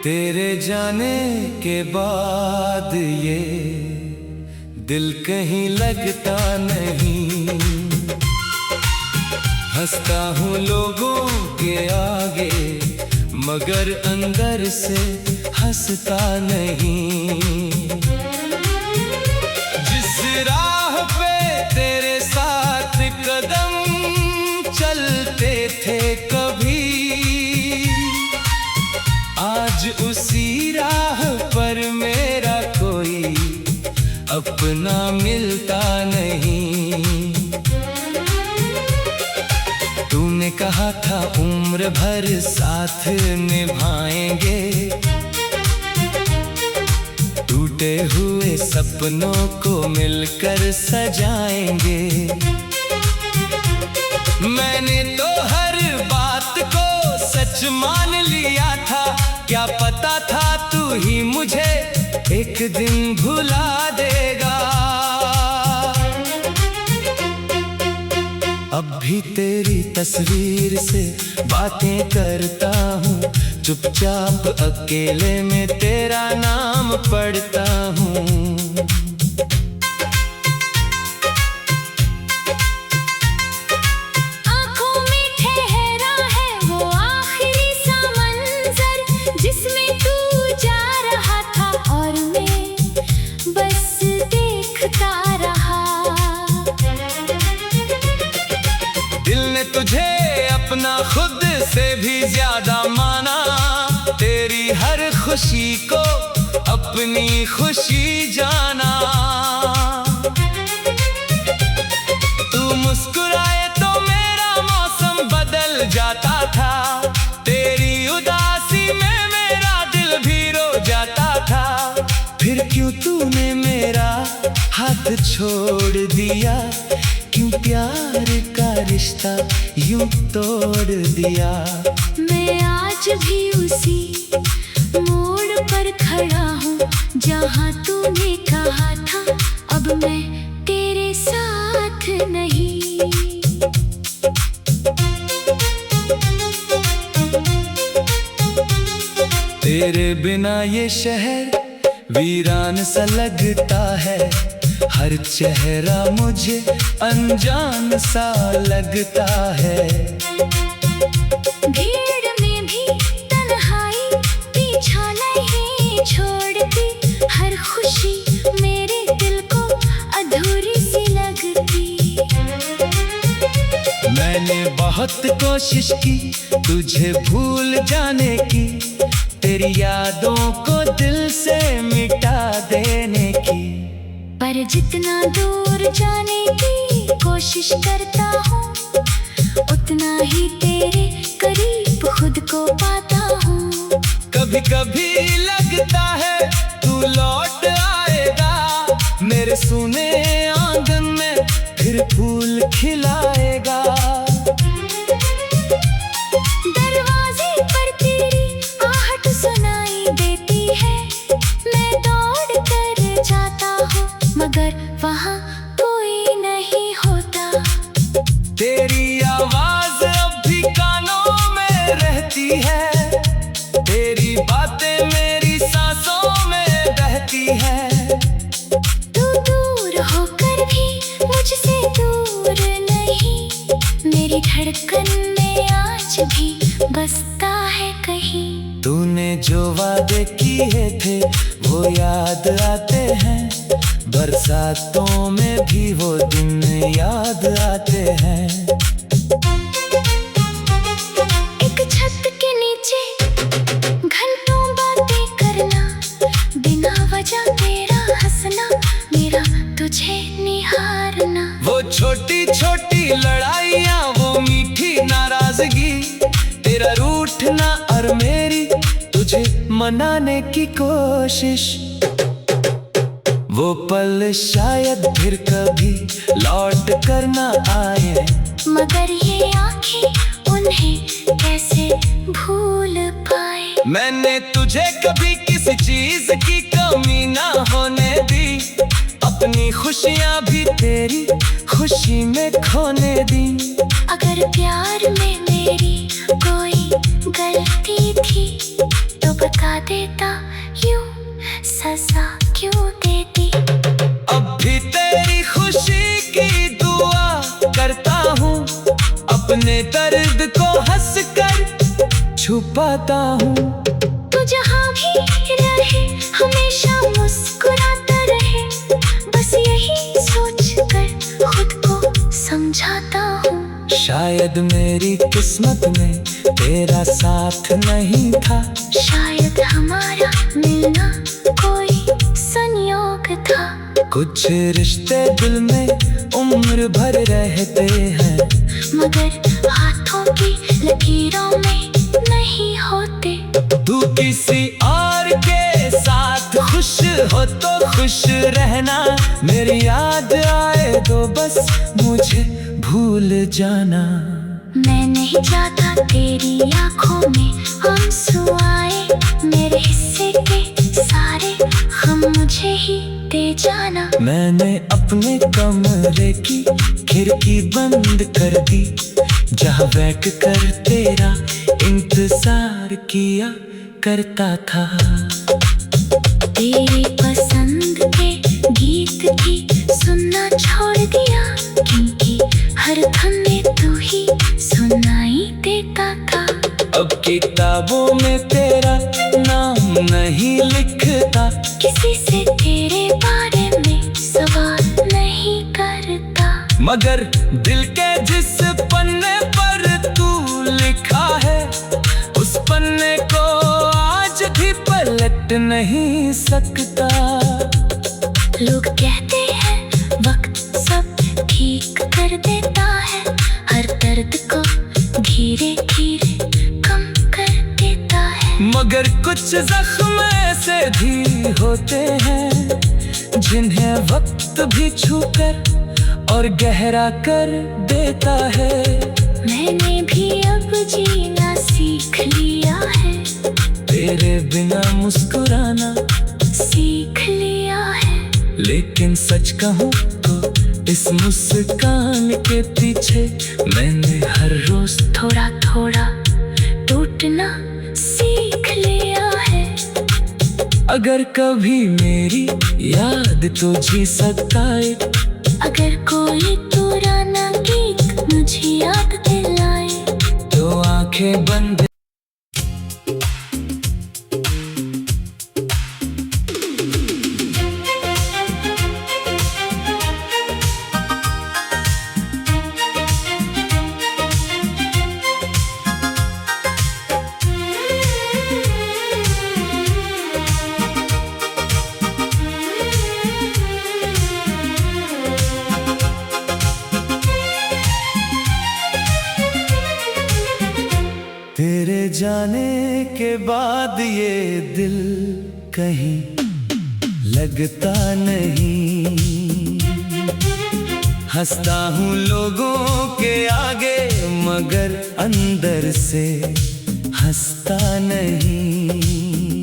तेरे जाने के बाद ये दिल कहीं लगता नहीं। हंसता हूँ लोगों के आगे मगर अंदर से हंसता नहीं। जिस राह पे तेरे साथ कदम चलते थे कभी, आज उसी राह पर मेरा कोई अपना मिलता नहीं। तूने कहा था उम्र भर साथ निभाएंगे, टूटे हुए सपनों को मिलकर सजाएंगे। मैंने तो हर बात को सच मान लिया था, क्या पता था तू ही मुझे एक दिन भुला देगा। अब भी तेरी तस्वीर से बातें करता हूँ, चुपचाप अकेले में तेरा नाम पढ़ता हूँ। तुझे अपना खुद से भी ज्यादा माना, तेरी हर खुशी को अपनी खुशी जाना। तू मुस्कुराए तो मेरा मौसम बदल जाता था, तेरी उदासी में मेरा दिल भी रो जाता था। फिर क्यों तूने मेरा हाथ छोड़ दिया, क्यों प्यार का रिश्ता यूं तोड़ दिया। मैं आज भी उसी मोड़ पर खड़ा हूँ जहाँ तूने कहा था अब मैं तेरे साथ नहीं। तेरे बिना ये शहर वीरान सा लगता है, हर चेहरा मुझे अनजान सा लगता है। भीड़ में भी तन्हाई पीछा नहीं छोड़ती, हर खुशी मेरे दिल को अधूरी सी लगती। मैंने बहुत कोशिश की तुझे भूल जाने की, तेरी यादों को दिल से मिटा देने की। पर जितना दूर जाने की कोशिश करता हूँ, उतना ही तेरे करीब खुद को पाता हूँ। कभी कभी लगता है तू लौट आएगा, मेरे सुने आंगन में फिर फूल खिलाएगा। दरवाजे पर तेरी आहट सुनाई देती है, मैं दौड़ कर जाता हूँ मगर वहाँ कोई नहीं होता। तेरी आवाज अब भी कानों में रहती है, तेरी बातें मेरी सांसों में बहती है। तू दूर होकर भी मुझसे दूर नहीं, मेरी धड़कन में आज भी बसता है कहीं। तूने जो वादे किए थे वो याद आते हैं, बरसातों में भी वो दिन याद आते हैं। एक छत के नीचे घंटों बातें करना, बिना वजह तेरा हंसना, मेरा तुझे निहारना। वो छोटी छोटी लड़ाइयाँ, वो मीठी नाराजगी, तेरा रूठना और मेरी तुझे मनाने की कोशिश। वो पल शायद फिर कभी लौट कर ना आए, मगर ये आँखें उन्हें कैसे भूल पाए। मैंने तुझे कभी किसी चीज की कमी ना होने दी, अपनी खुशियाँ भी तेरी खुशी में खोने दी। अगर प्यार में मेरी कोई गलती थी तो बता दे छुपाता हूँ। तू जहाँ भी रहे हमेशा मुस्कुराता रहे, बस यही सोच कर खुद को समझाता हूँ। शायद मेरी किस्मत में तेरा साथ नहीं था, शायद हमारा मिलना कोई संयोग था। कुछ रिश्ते दिल में उम्र भर रहते हैं, मगर हाथों की लकीरों में नहीं होते। तू किसी और के साथ खुश हो तो खुश रहना, मेरी याद आए तो बस मुझे भूल जाना। मैं नहीं चाहता तेरी आंखों में आंसू आए, मेरे हिस्से के सारे हम मुझे ही दे जाना। मैंने अपने कमरे की खिड़की बंद कर दी, जहाँ बैठ कर तेरा इंतजार किया करता था। तेरे पसंद के गीत भी सुनना छोड़ दिया, क्योंकि हर धुन में तू ही सुनाई देता था। अब किताबों में तेरा नाम नहीं लिखता, किसी से तेरे बारे में सवाल नहीं करता। मगर दिल के जिस पन्ने पर तू लिखा है, उस पन्ने को आज भी पलट नहीं सकता। लोग कहते हैं वक्त सब ठीक कर देता है, हर दर्द को धीरे धीरे कम कर देता है। मगर कुछ जख्म ऐसे भी होते हैं, जिन्हें वक्त भी छूकर और गहरा कर देता है। मैंने भी अब जीना सीख लिया है, तेरे बिना मुस्कुराना सीख लिया है। लेकिन सच कहूँ तो इस मुस्कान के पीछे मैंने हर रोज थोड़ा थोड़ा टूटना सीख लिया है। अगर कभी मेरी याद तुझे सताए, अगर कोई पुराना गीत मुझे याद दिलाए, तो आंखें बंद तेरे जाने के बाद ये दिल कहीं लगता नहीं। हंसता हूँ लोगों के आगे मगर अंदर से हंसता नहीं।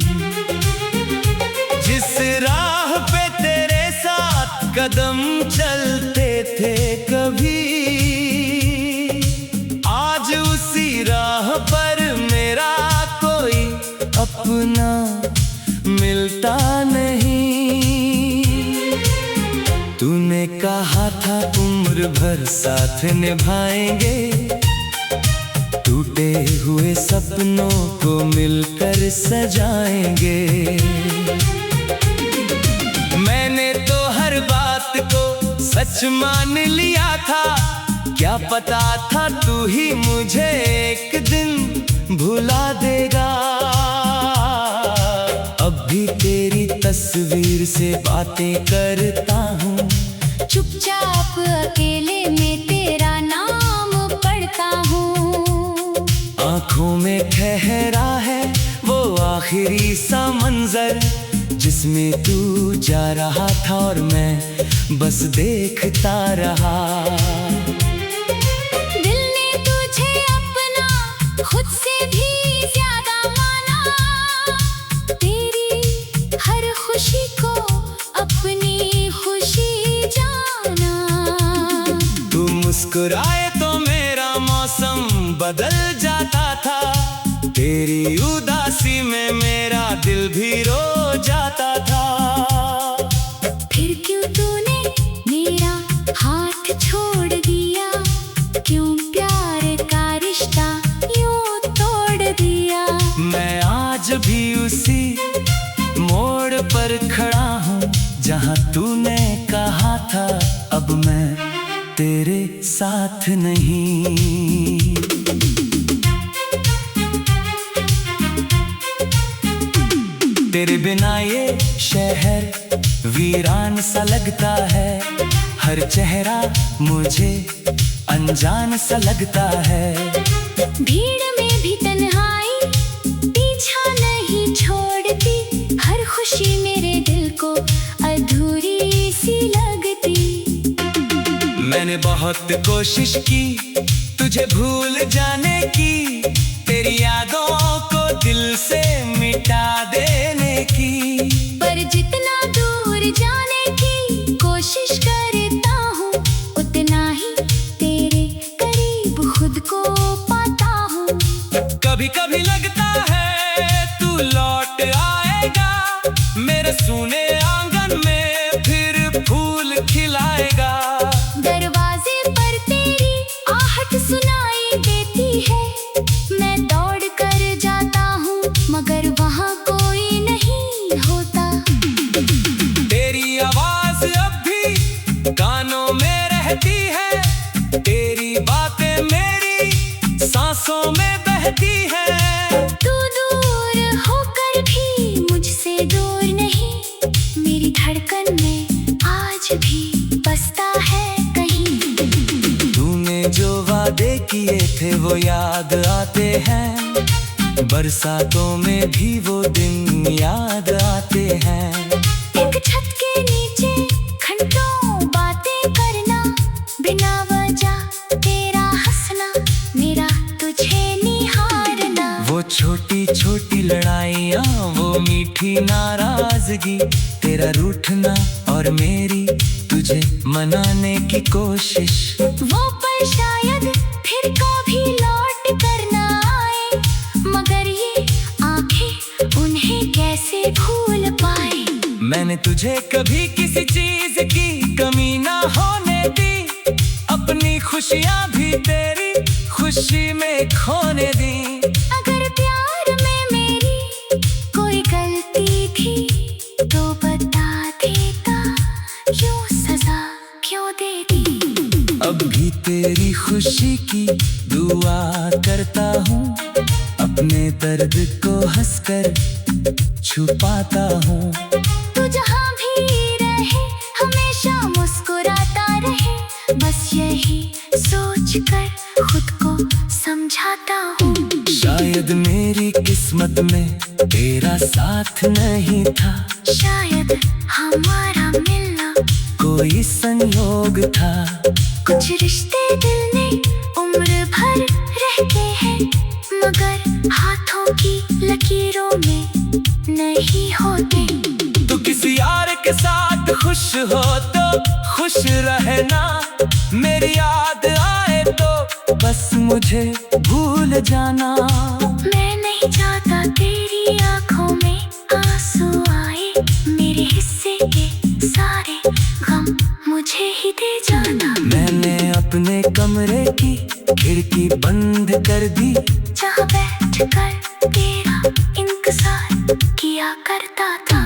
जिस राह पे तेरे साथ कदम चलते थे कभी, आज उसी राह पर मेरा कोई अपना मिलता नहीं। तूने कहा था उम्र भर साथ निभाएंगे, टूटे हुए सपनों को मिलकर सजाएंगे। मैंने तो हर बात को सच मान लिया था, क्या पता था तू ही मुझे एक दिन भुला देगा। अब भी तेरी तस्वीर से बातें करता हूँ, चुपचाप अकेले में तेरा नाम पढ़ता हूँ। आँखों में ठहरा है वो आखिरी सा मंजर, जिसमें तू जा रहा था और मैं बस देखता रहा। दिल ने तुझे अपना खुद से भी ज्यादा माना, तेरी हर खुशी को अपनी खुशी जाना। तू मुस्कुराए तो मेरा मौसम बदल जाता था, तेरी उदासी में मेरा दिल भी रो जाता था। फिर क्यों तूने मेरा हाथ छोड़ दिया, क्यों प्यार का रिश्ता यूं तोड़ दिया। भी उसी मोड़ पर खड़ा हूँ जहाँ तूने कहा था अब मैं तेरे साथ नहीं। तेरे बिना ये शहर वीरान सा लगता है, हर चेहरा मुझे अनजान सा लगता है। भीड़ में भी तन्हाई पीछा नहीं छोड़ती, हर खुशी मेरे दिल को अधूरी सी लगती। मैंने बहुत कोशिश की तुझे भूल जाने की, तेरी यादों को दिल से मिटा देने की। पर जितना दूर जाने की कोशिश करता हूँ, उतना ही तेरे करीब खुद को पाता हूँ। कभी कभी लगता है तू लौट आएगा, मेरे सूने आंगन में फिर फूल खिलाएगा। दरवाजे पर तेरी आहट सुनाई देती है, मैं दौड़ कर जाता हूँ मगर वहाँ कोई नहीं होता। तेरी आवाज अब भी कानों में रहती है, तेरी बातें मेरी सांसों में बहती है। तू दूर होकर भी मुझसे दूर नहीं, मेरी धड़कन में आज भी बसता है कहीं। तूने जो वादे किए थे वो याद आते हैं, बरसातों में भी वो दिन याद आते हैं। एक छत के नीचे घंटों बातें करना, बिना वजह तेरा हंसना, मेरा तुझे निहारना। वो छोटी छोटी लड़ाइयाँ, वो मीठी नाराजगी, तेरा रूठना और मेरी तुझे मनाने की कोशिश। वो पल शायद फिर कभी लौट कर ना आए, मगर ये आंखें उन्हें कैसे भूल पाए। मैंने तुझे कभी किसी चीज की कमी ना होने दी, अपनी खुशियाँ भी तेरी खुशी में खोने दी। अगर प्यार में मेरी कोई गलती थी तो बता देता, यूं सजा क्यों देती। अब भी तेरी खुशी की दुआ करता हूँ, अपने दर्द को हंसकर छुपाता हूँ। तू जहाँ भी रहे हमेशा मुस्कुराता रहे, बस यही सोच कर खुद को समझाता हूँ। शायद मेरी किस्मत में तेरा साथ नहीं था, शायद हमारा मिलना कोई संयोग था। कुछ रिश्ते दिल में उम्र भर रहते हैं, मगर हाथों की लकीरों में नहीं होते। तू किसी यार के साथ खुश हो तो खुश रहना, मेरी याद आए तो बस मुझे भूल जाना। मैं नहीं चाहता तेरी आंखों में आंसू आए, मेरे हिस्से के सारे गम मुझे ही दे जाना। मैंने अपने कमरे की खिड़की बंद कर दी, जहाँ बैठ कर तेरा इंतजार किया करता था।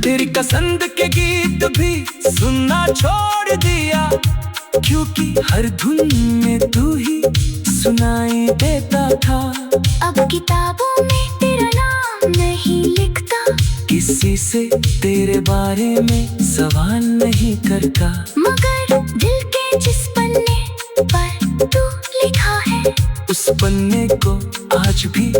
तेरी पसंद के गीत भी सुनना छोड़ दिया, क्योंकि हर धुन में तू ही सुनाई देता था। अब किताबों में तेरा नाम नहीं लिखता, किसी से तेरे बारे में सवाल नहीं करता। मगर दिल के जिस पन्ने पर तू लिखा है, उस पन्ने को आज भी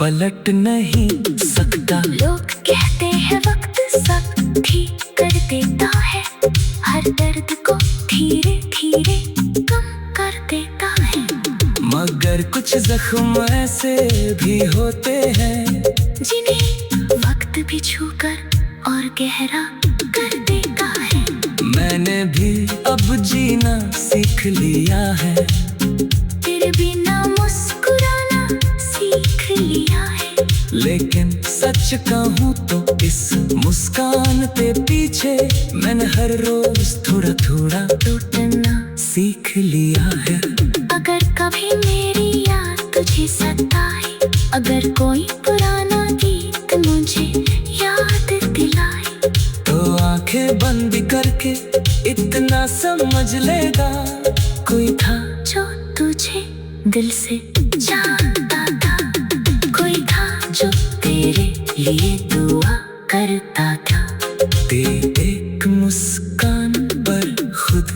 पलट नहीं सकता। लोग कहते हैं वक्त सब ठीक कर देता है, हर दर्द को धीरे धीरे कम कर देता है। मगर कुछ जख्म ऐसे भी होते हैं, जिन्हें वक्त भी छूकर और गहरा कर देता है। मैंने भी अब जीना सीख लिया है, तेरे बिना मुस्कुराना सीख लिया है। लेकिन सच कहूँ तो इस मुस्कान के पीछे मैंने हर रोज थोड़ा थोड़ा टूटना सीख लिया है। अगर कभी मेरी याद तुझे सताए, अगर कोई पुराना गीत आंखें बंद करके इतना समझ लेगा। कोई था जो तुझे दिल से चाहता था, कोई था जो तेरे लिए दुआ करता था। तेरी एक मुस्कान पर खुद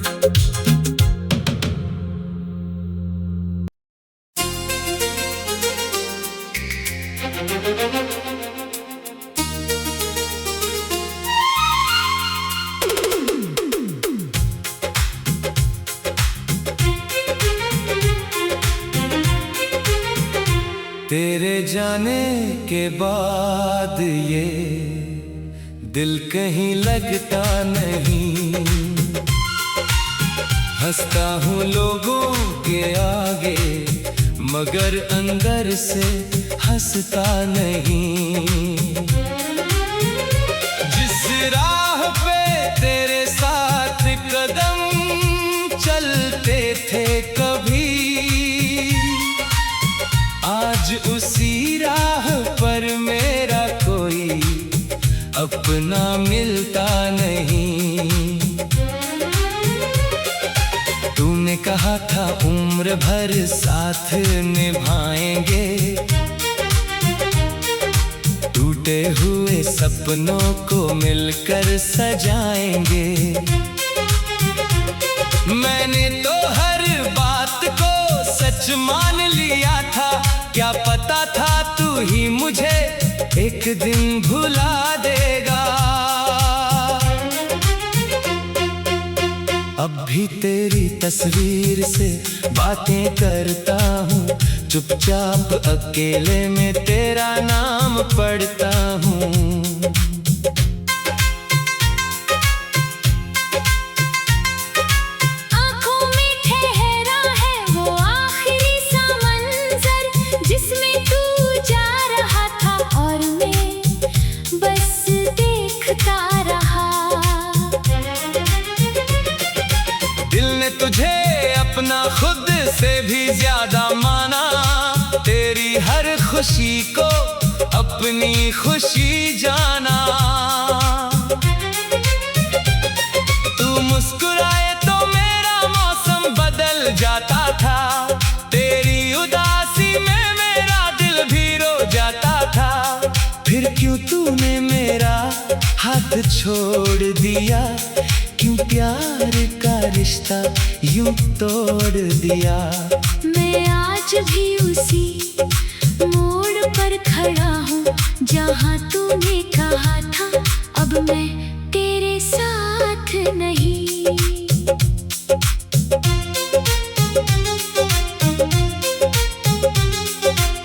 तेरे जाने के बाद ये दिल कहीं लगता नहीं। हंसता हूँ लोगों के आगे मगर अंदर से हंसता नहीं। जिस राह पे तेरे साथ कदम चलते थे कभी, आज उसी राह पर मेरा कोई अपना मिलता नहीं। तूने कहा था उम्र भर साथ निभाएंगे, टूटे हुए सपनों को मिलकर सजाएंगे। मैंने तो हर बात को सच मान लिया था, क्या पता था तू ही मुझे एक दिन भुला देगा। अब भी तेरी तस्वीर से बातें करता हूँ, चुपचाप अकेले में तेरा नाम पढ़ता हूँ। तुझे अपना खुद से भी ज्यादा माना, तेरी हर खुशी को अपनी खुशी जाना। तू मुस्कुराए तो मेरा मौसम बदल जाता था, तेरी उदासी में मेरा दिल भी रो जाता था। फिर क्यों तूने मेरा हाथ छोड़ दिया, क्यों प्यार का रिश्ता यूं तोड़ दिया। मैं आज भी उसी मोड़ पर खड़ा हूँ जहाँ तूने कहा था अब मैं तेरे साथ नहीं।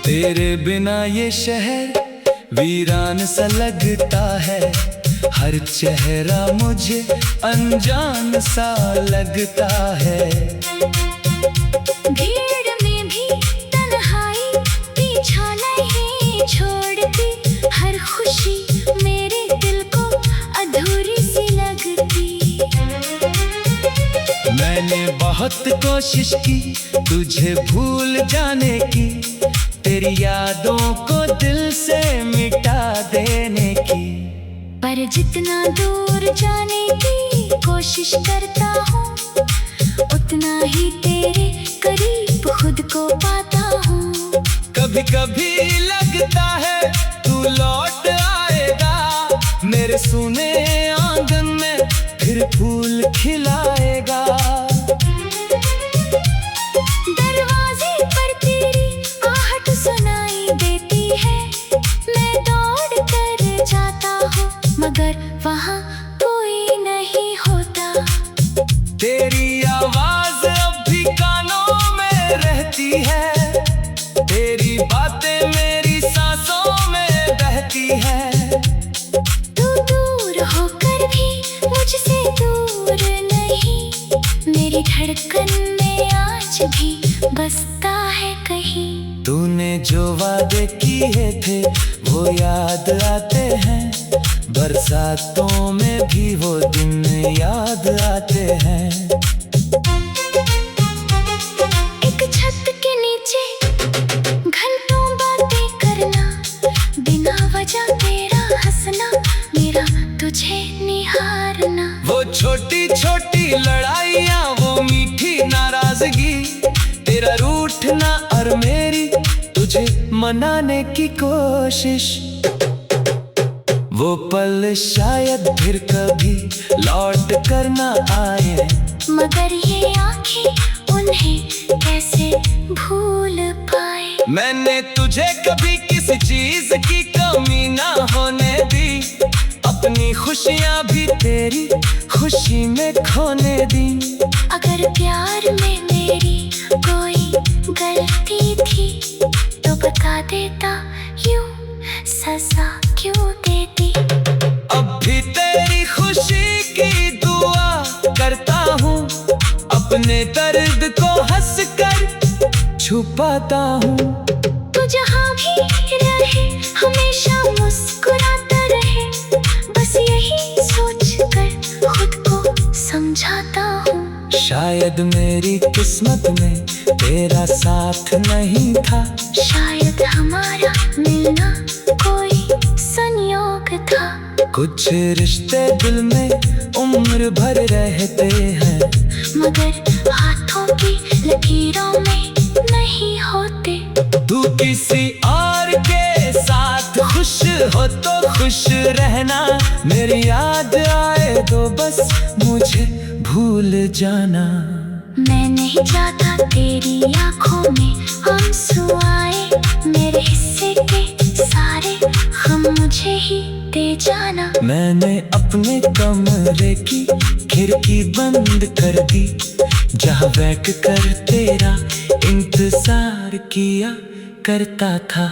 तेरे बिना ये शहर वीरान सा लगता है, हर चेहरा मुझे अनजान सा लगता है। भीड़ में भी तन्हाई पीछा नहीं छोड़ती, हर खुशी मेरे दिल को अधूरी सी लगती। मैंने बहुत कोशिश की तुझे भूल जाने की, तेरी यादों को दिल से मिटा देने की। पर जितना दूर जाने की कोशिश करता हूँ, उतना ही तेरे करीब खुद को पाता हूँ। कभी कभी लगता है तू लौट आएगा, मेरे सुने आंगन में फिर फूल खिलाएगा। दरवाजे पर तेरी आहट सुनाई देती है, मैं दौड़ कर जाता हूँ मगर वहाँ कोई नहीं होता। तेरी आवाज अब भी कानों में रहती है, तेरी बातें मेरी सांसों में बहती है। तू दूर होकर भी मुझसे दूर नहीं, मेरी धड़कन में आज भी बसता है कहीं। तूने जो वादे किए थे वो याद आते हैं, बरसातों में भी वो दिन याद आते हैं। एक छत के नीचे घंटों बातें करना, बिना वजह तेरा हंसना, मेरा तुझे निहारना। छोटी छोटी लड़ाइयाँ वो मीठी नाराजगी, तेरा रूठना और मेरी तुझे मनाने की कोशिश, वो पल शायद फिर कभी लौट कर ना आए। मगर ये आँखें उन्हें कैसे भूल पाए। मैंने तुझे कभी किसी चीज की कमी ना होने दी, अपनी खुशियाँ भी तेरी खुशी में खोने दी। अगर प्यार में मेरी कोई गलती थी तो बता देता, यूं सजा क्यों देती। अब भी तेरी खुशी की दुआ करता हूँ, अपने दर्द को हंस कर छुपाता हूँ। तू जहाँ भी रहे हमेशा मुस्कुराता रहे, बस यही सोच कर खुद को समझाता हूँ। शायद मेरी किस्मत में तेरा साथ नहीं था, शायद हमारा मिलना कोई संयोग था। कुछ रिश्ते दिल में उम्र भर रहते हैं, मगर हाथों की लकीरों में नहीं होते। तू किसी और के साथ खुश हो तो खुश रहना, मेरी याद आए तो बस मुझे भूल जाना। मैं नहीं चाहता तेरी आँखों में आंसू आए, मेरे हिस्से के सारे हम मुझे ही दे जाना। मैंने अपने कमरे की खिड़की बंद कर दी, जहाँ बैठ कर तेरा इंतजार किया करता था।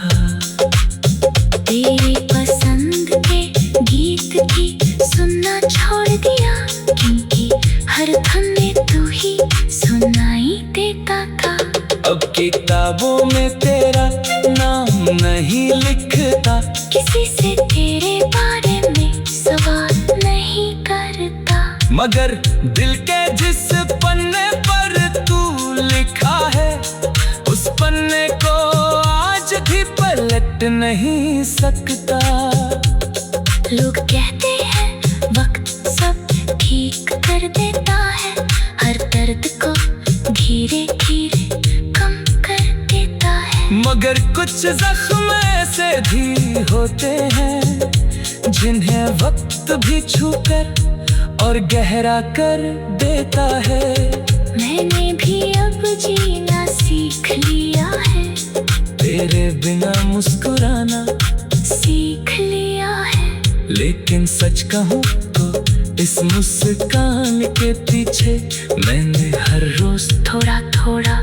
तेरी पसंद के गीत भी सुनना छोड़ दिया, क्योंकि हर धन में तू ही सुनाई देता था। अब किताबों में तेरा नाम नहीं लिखता, किसी से तेरे बारे में सवाल नहीं करता। मगर दिल के जिस पन्ने पर तू लिखा है, उस पन्ने को आज भी पलट नहीं सकता। लोग कहते हैं वक्त सब ठीक कर देता है, हर दर्द को धीरे धीरे कम कर देता है। मगर कुछ जख्म ऐसे भी होते हैं, जिन्हें वक्त भी छूकर और गहरा कर देता है। मैंने भी अब जीना सीख लिया है, तेरे बिना मुस्कुराना सीख लिया है। लेकिन सच कहूँ तो इस मुस्कान के पीछे मैंने हर रोज थोड़ा थोड़ा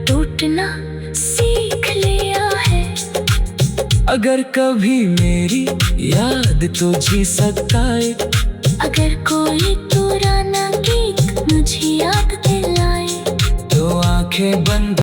टूटना सीख लिया है। अगर कभी मेरी याद तुझे सताए, अगर कोई पुराना गीत मुझे याद दिलाए, तो आंखें बंद